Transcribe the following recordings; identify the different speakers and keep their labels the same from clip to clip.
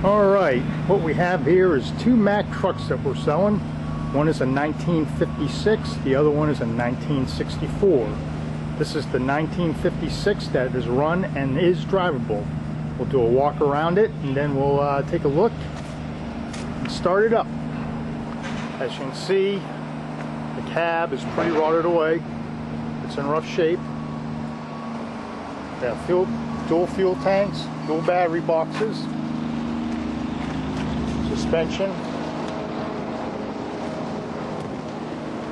Speaker 1: Alright, what we have here is two Mack trucks that we're selling. One is a 1956, the other one is a 1964. This is the 1956 that is run and is drivable. We'll do a walk around it and then we'll take a look and start it up. As you can see, the cab is pretty rotted away. It's in rough shape. We have dual fuel tanks, dual battery boxes, suspension,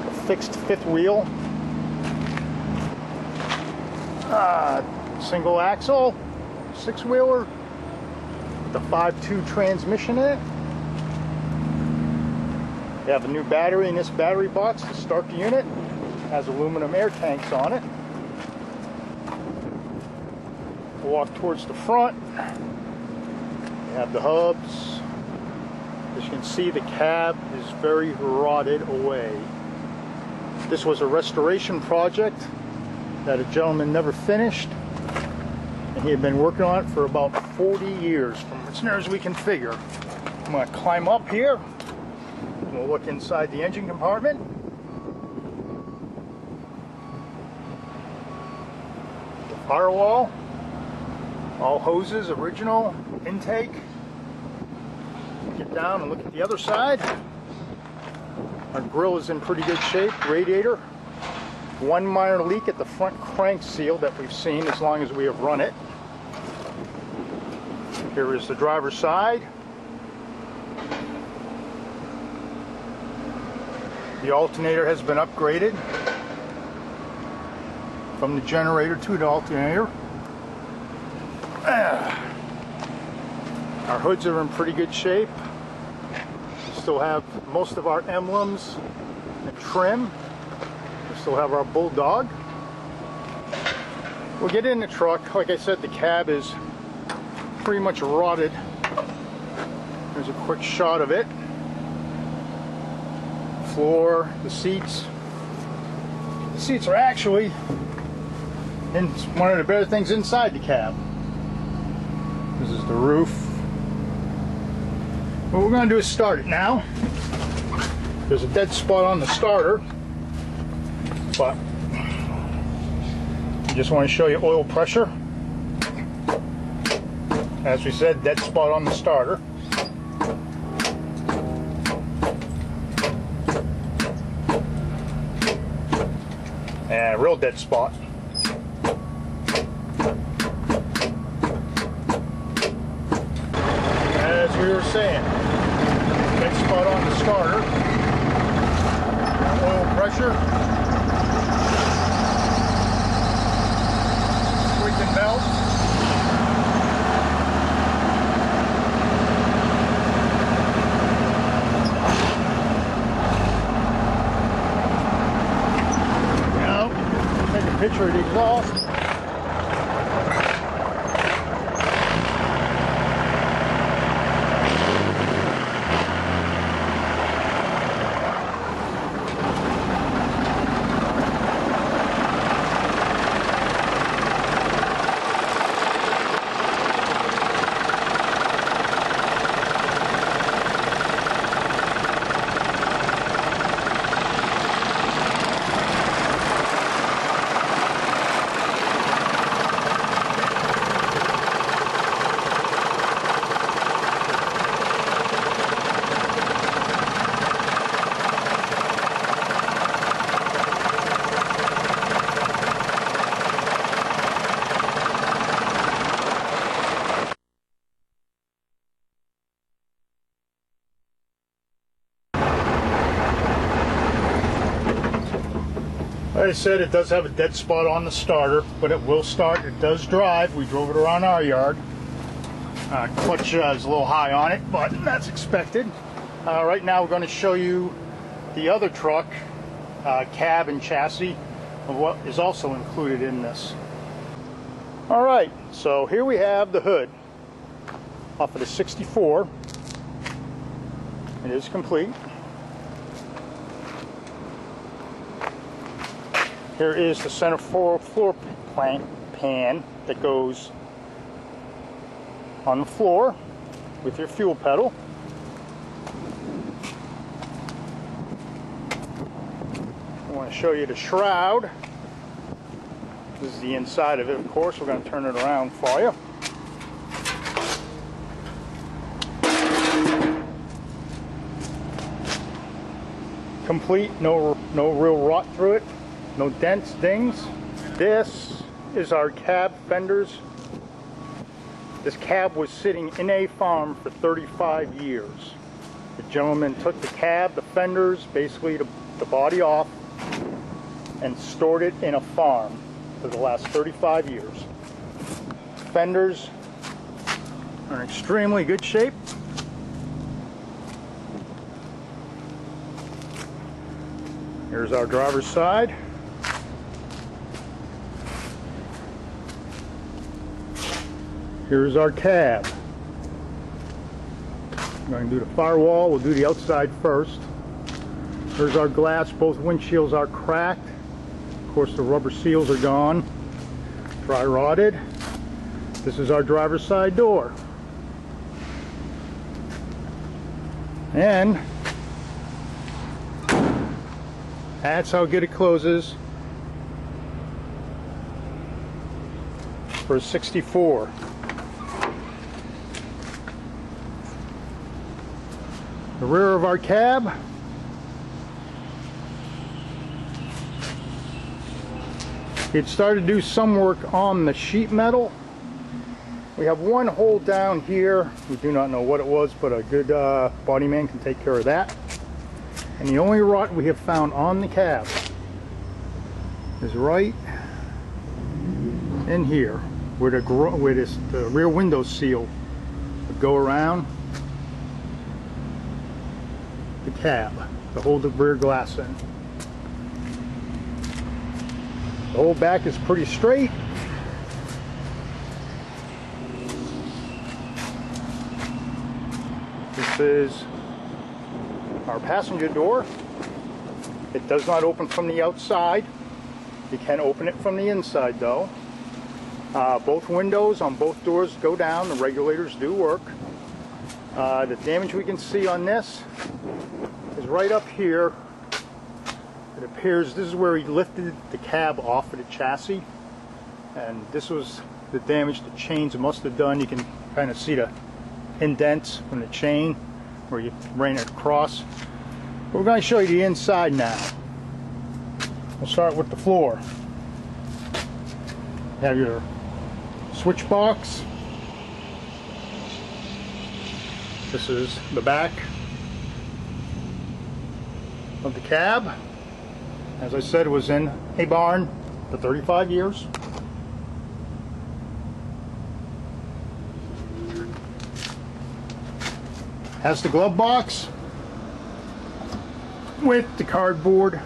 Speaker 1: a fixed fifth wheel, single axle, six-wheeler, with a 5.2 transmission in it. We have a new battery in this battery box to start the unit. It has aluminum air tanks on it. We'll walk towards the front. We have the hubs. As you can see, the cab is very rotted away. This was a restoration project that a gentleman never finished, and he had been working on it for about 40 years, from as near as we can figure. I'm going to climb up here, and we'll look inside the engine compartment. The firewall, all hoses, original, intake. Get down and look at the other side. Our grill is in pretty good shape. Radiator. One minor leak at the front crank seal that we've seen as long as we have run it. Here is the driver's side. The alternator has been upgraded from the generator to the alternator. Our hoods are in pretty good shape. We still have most of our emblems and trim. We still have our Bulldog. We'll get in the truck. Like I said, the cab is pretty much rotted. There's a quick shot of it. Floor, the seats. The seats are actually one of the better things inside the cab. This is the roof. What we're going to do is start it now. There's a dead spot on the starter, but I just want to show you oil pressure. As we said, dead spot on the starter. And a real dead spot. As we were saying, dead spot on the starter. Oil pressure. Squeaking belt. Now, take a picture of the exhaust. Like I said, it does have a dead spot on the starter, but it will start. It does drive. We drove it around our yard. Clutch is a little high on it, but that's expected. Right now we're going to show you the other truck, cab and chassis, of what is also included in this. Alright, so here we have the hood off of the 64. It is complete. Here is the center floor pan that goes on the floor. with your fuel pedal. I want to show you the shroud. This is the inside of it, of course. We're going to turn it around for you. Complete, no real rot through it, no dents, dings. This is our cab fenders. This cab was sitting in a farm for 35 years. The gentleman took the cab, the fenders, basically the body off, and stored it in a farm for the last 35 years. Fenders are in extremely good shape. Here's our driver's side. Here's our cab. I'm going to do the firewall. We'll do the outside first. Here's our glass. Both windshields are cracked. Of course, the rubber seals are gone. Dry rotted. This is our driver's side door. And that's how good it closes for a 64. The rear of our cab. It started to do some work on the sheet metal. We have one hole down here. We do not know what it was, but a good body man can take care of that. And the only rot we have found on the cab is right in here, where the rear window seal would go around the cab to hold the rear glass in. The whole back is pretty straight. This is our passenger door. It does not open from the outside. You can open it from the inside though. Both windows on both doors go down. The regulators do work. The damage we can see on this is right up here. It appears this is where he lifted the cab off of the chassis, and this was the damage the chains must have done. You can kind of see the indents from the chain where you ran it across. But we're going to show you the inside now. We'll start with the floor. You have your switch box. This is the back of the cab. As I said, it was in a barn for 35 years. Has the glove box with the cardboard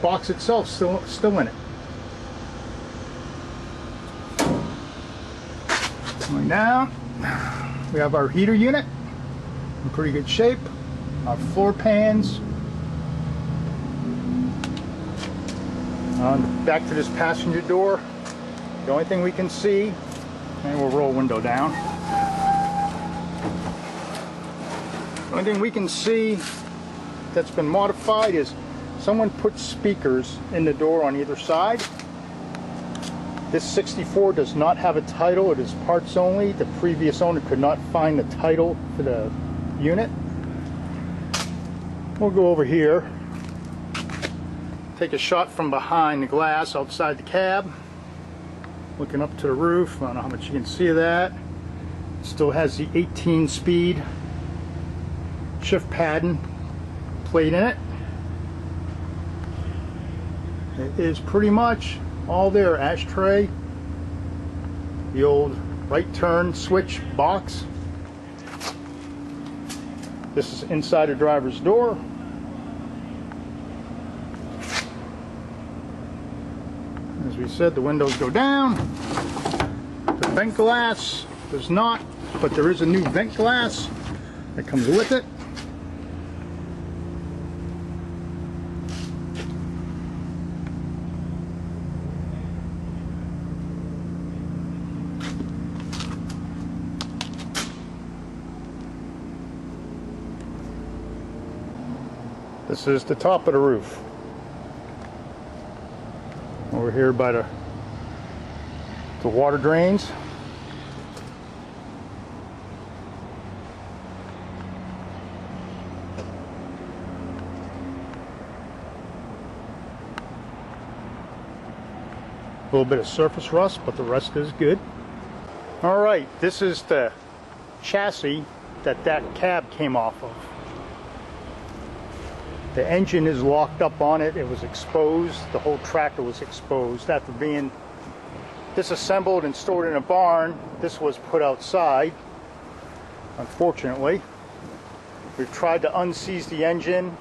Speaker 1: box itself still in it. Going down, we have our heater unit in pretty good shape. Our floor pans. Back to this passenger door. The only thing we can see, and we'll roll window down. The only thing we can see that's been modified is someone put speakers in the door on either side. This 64 does not have a title. It is parts only. The previous owner could not find the title for the unit. We'll go over here. Take a shot from behind the glass outside the cab. Looking up to the roof. I don't know how much you can see of that. Still has the 18-speed shift pattern plate in it. It is pretty much all there. Ashtray, the old right turn switch box. This is inside the driver's door. As we said, the windows go down. The vent glass does not, but there is a new vent glass that comes with it. This is the top of the roof. Over here by the water drains. A little bit of surface rust, but the rest is good. All right, this is the chassis that cab came off of. The engine is locked up on it. It was exposed. The whole tractor was exposed. After being disassembled and stored in a barn, this was put outside, unfortunately. We've tried to unseize the engine.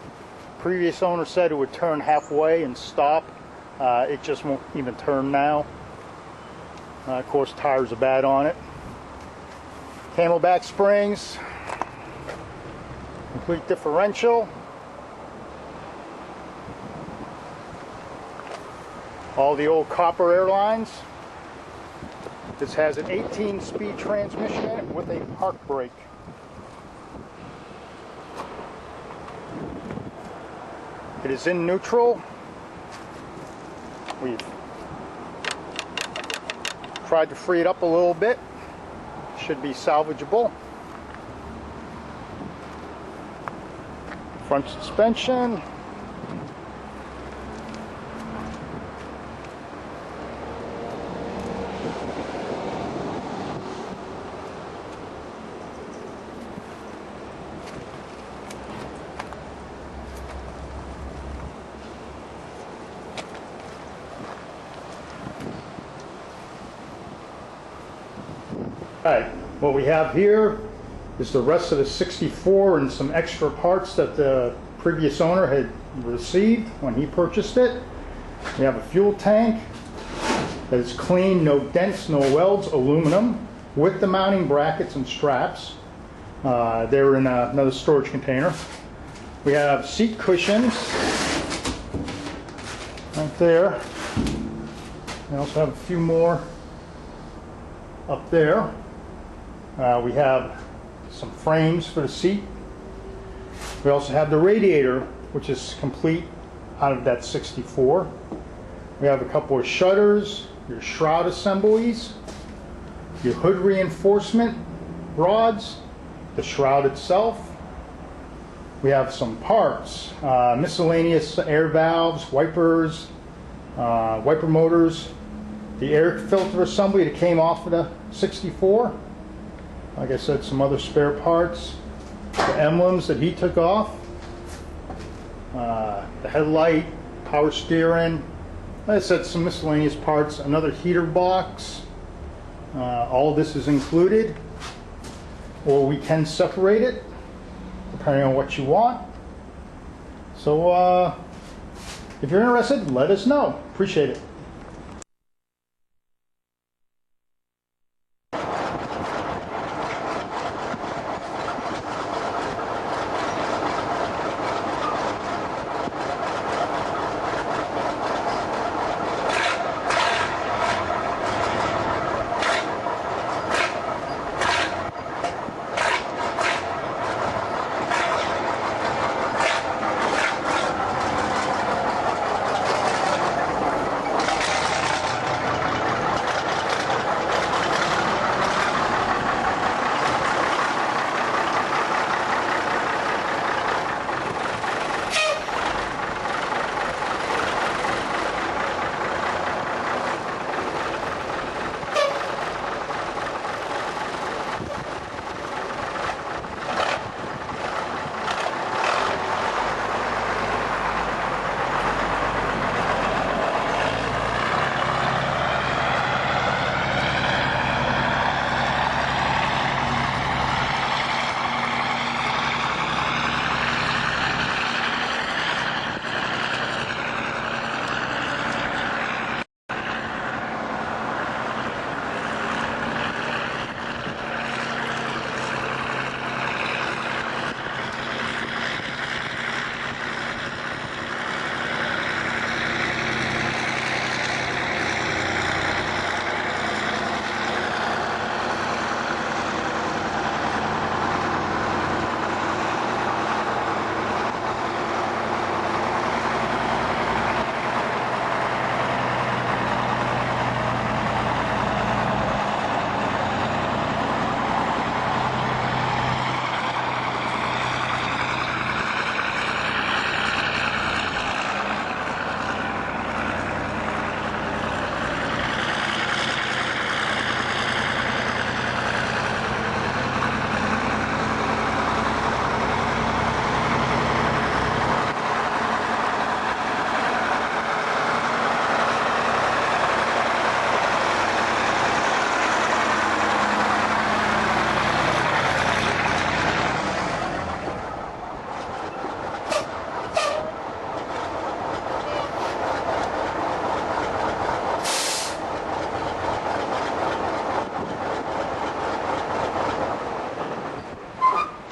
Speaker 1: Previous owner said it would turn halfway and stop. It just won't even turn now. Of course, tires are bad on it. Camelback springs. Complete differential. All the old copper airlines. This has an 18-speed transmission in it with a park brake. It is in neutral. We've tried to free it up a little bit. Should be salvageable. Front suspension. Alright, what we have here is the rest of the 64 and some extra parts that the previous owner had received when he purchased it. We have a fuel tank that is clean, no dents, no welds, aluminum, with the mounting brackets and straps. They're in another storage container. We have seat cushions right there. We also have a few more up there. We have some frames for the seat. We also have the radiator, which is complete out of that 64. We have a couple of shutters, your shroud assemblies, your hood reinforcement rods, the shroud itself. We have some parts, miscellaneous air valves, wipers, wiper motors, the air filter assembly that came off of the 64. Like I said, some other spare parts, the emblems that he took off, the headlight, power steering, like I said, some miscellaneous parts, another heater box. All of this is included, or we can separate it depending on what you want. So if you're interested, let us know. Appreciate it.